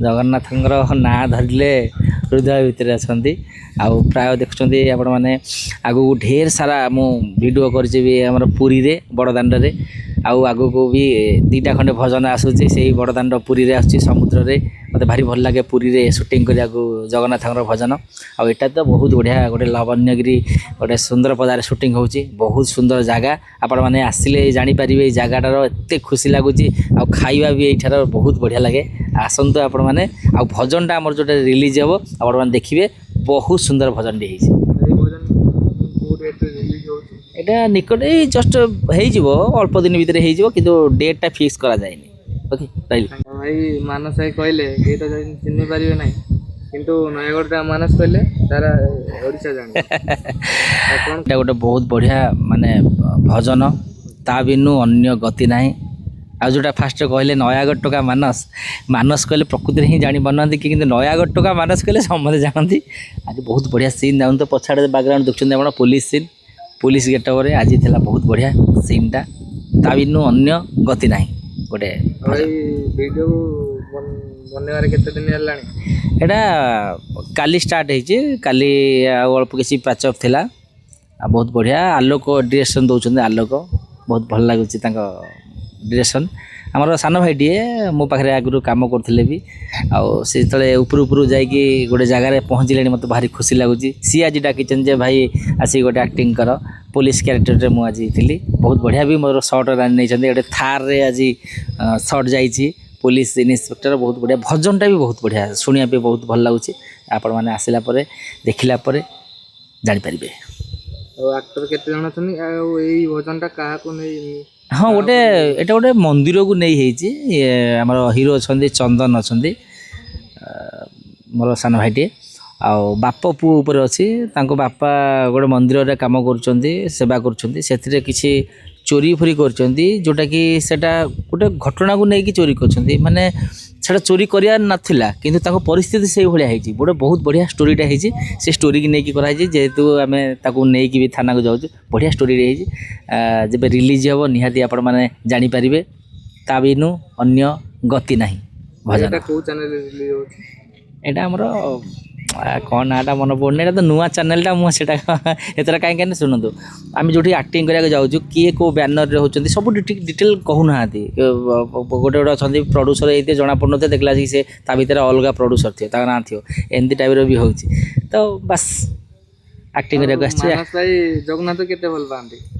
ଜଗନ୍ନାଥଙ୍କର ନାଁ ଧରିଲେ ହୃଦୟ ଭିତରେ ଅଛନ୍ତି। ଆଉ ପ୍ରାୟ ଦେଖୁଛନ୍ତି ଆପଣ ମାନେ ଆଗକୁ ଢେର ସାରା ମୁଁ ଭିଡ଼ିଓ କରିଛି ବି ଆମର ପୁରୀରେ ବଡ଼ଦାଣ୍ଡରେ। ଆଉ ଆଗକୁ ବି ଦୁଇଟା ଖଣ୍ଡେ ଭଜନ ଆସୁଛି ସେଇ ବଡ଼ଦାଣ୍ଡ ପୁରୀରେ ଆସୁଛି ସମୁଦ୍ରରେ। ମୋତେ ଭାରି ଭଲ ଲାଗେ ପୁରୀରେ ସୁଟିଂ କରିବାକୁ ଜଗନ୍ନାଥଙ୍କର ଭଜନ। ଆଉ ଏଇଟା ତ ବହୁତ ବଢ଼ିଆ ଗୋଟେ ଲାବଣ୍ୟଗିରି ଗୋଟେ ସୁନ୍ଦର ପଦାରେ ସୁଟିଂ ହେଉଛି। ବହୁତ ସୁନ୍ଦର ଜାଗା, ଆପଣମାନେ ଆସିଲେ ଜାଣିପାରିବେ ଏଇ ଜାଗାଟାର ଏତେ ଖୁସି ଲାଗୁଛି। ଆଉ ଖାଇବା ବି ଏଇଠାର ବହୁତ ବଢ଼ିଆ ଲାଗେ। ଆସନ୍ତୁ ଆପଣମାନେ। ଆଉ ଭଜନଟା ଆମର ଯେଉଁଟା ରିଲିଜ୍ ହେବ ଆପଣମାନେ ଦେଖିବେ, ବହୁତ ସୁନ୍ଦର ଭଜନଟି ହେଇଛି। এটা ନିକଟ ଏଇ ଜଷ୍ଟ ହେଇଯିବ, ଅଳ୍ପ ଦିନ ଭିତରେ ହେଇଯିବ, କିନ୍ତୁ ଡେଟ୍ଟା ଫିକ୍ସ କରାଯାଇନି। ଓକେ ରହିଲି। ଭାଇ ମାନସ ଭାଇ କହିଲେ କେହି ତ ଚିହ୍ନି ପାରିବେ ନାହିଁ, କିନ୍ତୁ ନୟାଗଡ଼ଟା ମାନସ କହିଲେ ତାରା ଓଡ଼ିଶା ଜାଣିବ। ଏଇଟା ଗୋଟେ ବହୁତ ବଢ଼ିଆ ମାନେ ଭଜନ, ତା ବିନୁ ଅନ୍ୟ ଗତି ନାହିଁ। ଆଉ ଯେଉଁଟା ଫାଷ୍ଟ କହିଲେ ନୟାଗଡ଼ ଟୋକା ମାନସ, ମାନସ କହିଲେ ପ୍ରକୃତିରେ ହିଁ ଜାଣି ପାରୁନାହାନ୍ତି କି, କିନ୍ତୁ ନୟାଗଡ଼ ଟୋକା ମାନସ କହିଲେ ସମସ୍ତେ ଜାଣନ୍ତି। ଆଜି ବହୁତ ବଢ଼ିଆ ସିନ୍ ଯାଉନି ତ ପଛଆଡ଼େ ବ୍ୟାକଗ୍ରାଉଣ୍ଡ ଦେଖୁଛନ୍ତି ଆପଣ, ପୋଲିସ ସିନ୍, ପୋଲିସ ଗେଟଅପରେ ଆଜି ଥିଲା ବହୁତ ବଢ଼ିଆ ସିନ୍ଟା, ତା ବିନୁ ଅନ୍ୟ ଗତି ନାହିଁ। ଗୋଟେ ଭିଡ଼ିଓ ବନେଇବାରେ କେତେ ଦିନ ହେଲାଣି? ଏଇଟା କାଲି ଷ୍ଟାର୍ଟ ହେଇଛି, କାଲି ଆଉ ଅଳ୍ପ କିଛି ପ୍ୟାଚଅପ୍ ଥିଲା। ଆଉ ବହୁତ ବଢ଼ିଆ ଆଲୋକ ଡିରେକ୍ସନ୍ ଦେଉଛନ୍ତି, ଆଲୋକ ବହୁତ ଭଲ ଲାଗୁଛି ତାଙ୍କ ଡିରେକ୍ସନ୍। ଆମର ସାନ ଭାଇଟିଏ ମୋ ପାଖରେ ଆଗରୁ କାମ କରୁଥିଲେ ବି, ଆଉ ସେ ଯେତେବେଳେ ଉପରୁ ଯାଇକି ଗୋଟେ ଜାଗାରେ ପହଞ୍ଚିଲେଣି ମୋତେ ଭାରି ଖୁସି ଲାଗୁଛି। ସିଏ ଆଜି ଡାକିଛନ୍ତି ଯେ ଭାଇ ଆସିକି ଗୋଟେ ଆକ୍ଟିଂ କର, ପୋଲିସ କ୍ୟାରେକ୍ଟରରେ ମୁଁ ଆଜି ଥିଲି। ବହୁତ ବଢ଼ିଆ ବି ମୋର ସର୍ଟ ନେଇଛନ୍ତି, ଗୋଟେ ଥାରରେ ଆଜି ସର୍ଟ ଯାଇଛି ପୋଲିସ ଇନ୍ସପେକ୍ଟର। ବହୁତ ବଢ଼ିଆ ଭଜନଟା ବି ବହୁତ ବଢ଼ିଆ, ଶୁଣିବା ପାଇଁ ବହୁତ ଭଲ ଲାଗୁଛି। ଆପଣମାନେ ଆସିଲା ପରେ ଦେଖିଲା ପରେ ଜାଣିପାରିବେ। ଆଉ ଆକ୍ଟର କେତେ ଜଣ ଅଛନ୍ତି? ଆଉ ଏଇ ଭଜନଟା କାହାକୁ ନେଇ? ହଁ ଏଇଟା ଗୋଟେ ମନ୍ଦିରକୁ ନେଇ ହେଇଛି। ଆମର ହିରୋ ଅଛନ୍ତି ଚନ୍ଦନ ଅଛନ୍ତି, ମୋର ସାନ ଭାଇଟିଏ। ଆଉ ବାପ ପୁଅ ଉପରେ ଅଛି। ତାଙ୍କ ବାପା ଗୋଟେ ମନ୍ଦିରରେ କାମ କରୁଛନ୍ତି, ସେବା କରୁଛନ୍ତି। ସେଥିରେ କିଛି ଚୋରି ଫୋରି କରିଛନ୍ତି, ଯେଉଁଟାକି ସେଇଟା ଗୋଟେ ଘଟଣାକୁ ନେଇକି ଚୋରି କରିଛନ୍ତି। ମାନେ ସେଇଟା ଚୋରି କରିବାର ନଥିଲା, କିନ୍ତୁ ତାଙ୍କ ପରିସ୍ଥିତି ସେଇଭଳିଆ ହେଇଛି। ଗୋଟେ ବହୁତ ବଢ଼ିଆ ଷ୍ଟୋରିଟା ହେଇଛି, ସେ ଷ୍ଟୋରିକି ନେଇକି କରାହେଇଛି। ଯେହେତୁ ଆମେ ତାକୁ ନେଇକି ବି ଥାନାକୁ ଯାଉଛୁ, ବଢ଼ିଆ ଷ୍ଟୋରିରେ ହେଇଛି। ଯେବେ ରିଲିଜ୍ ହେବ ନିହାତି ଆପଣମାନେ ଜାଣିପାରିବେ, ତା ବିନୁ ଅନ୍ୟ ଗତି ନାହିଁ ଭଜନ। କୋଉ ଚ୍ୟାନେଲରେ ରିଲିଜ୍ ହେଉଛି? ଏଇଟା ଆମର କ'ଣ ନାଁଟା ମନେ ପଡ଼ୁନି। ଏଇଟା ତ ନୂଆ ଚ୍ୟାନେଲଟା, ମୁଁ ସେଇଟା ଏଥର କାହିଁକି ଶୁଣନ୍ତୁ, ଆମେ ଯେଉଁଠି ଆକ୍ଟିଂ କରିବାକୁ ଯାଉଛୁ କିଏ କେଉଁ ବ୍ୟାନରରେ ହେଉଛନ୍ତି ସବୁ ଡିଟେଲ୍ କହୁନାହାନ୍ତି। ଗୋଟେ ଅଛନ୍ତି ପ୍ରଡ୍ୟୁସର ହେଇଥିବେ, ଜଣାପଡ଼ୁନଥିବେ, ଦେଖିଲା ଆସିକି ସେ ତା ଭିତରେ ଅଲଗା ପ୍ରଡ୍ୟୁସର ଥିବ, ତାଙ୍କ ନାଁ ଥିବ, ଏମିତି ଟାଇପ୍ର ବି ହେଉଛି। ତ ବାସ୍ ଆକ୍ଟିଂ କରିବାକୁ ଆସିଛି। ମାନସ ଭାଇ ଜଗନ୍ନାଥ କେତେ ଭଲ ପାଆନ୍ତି?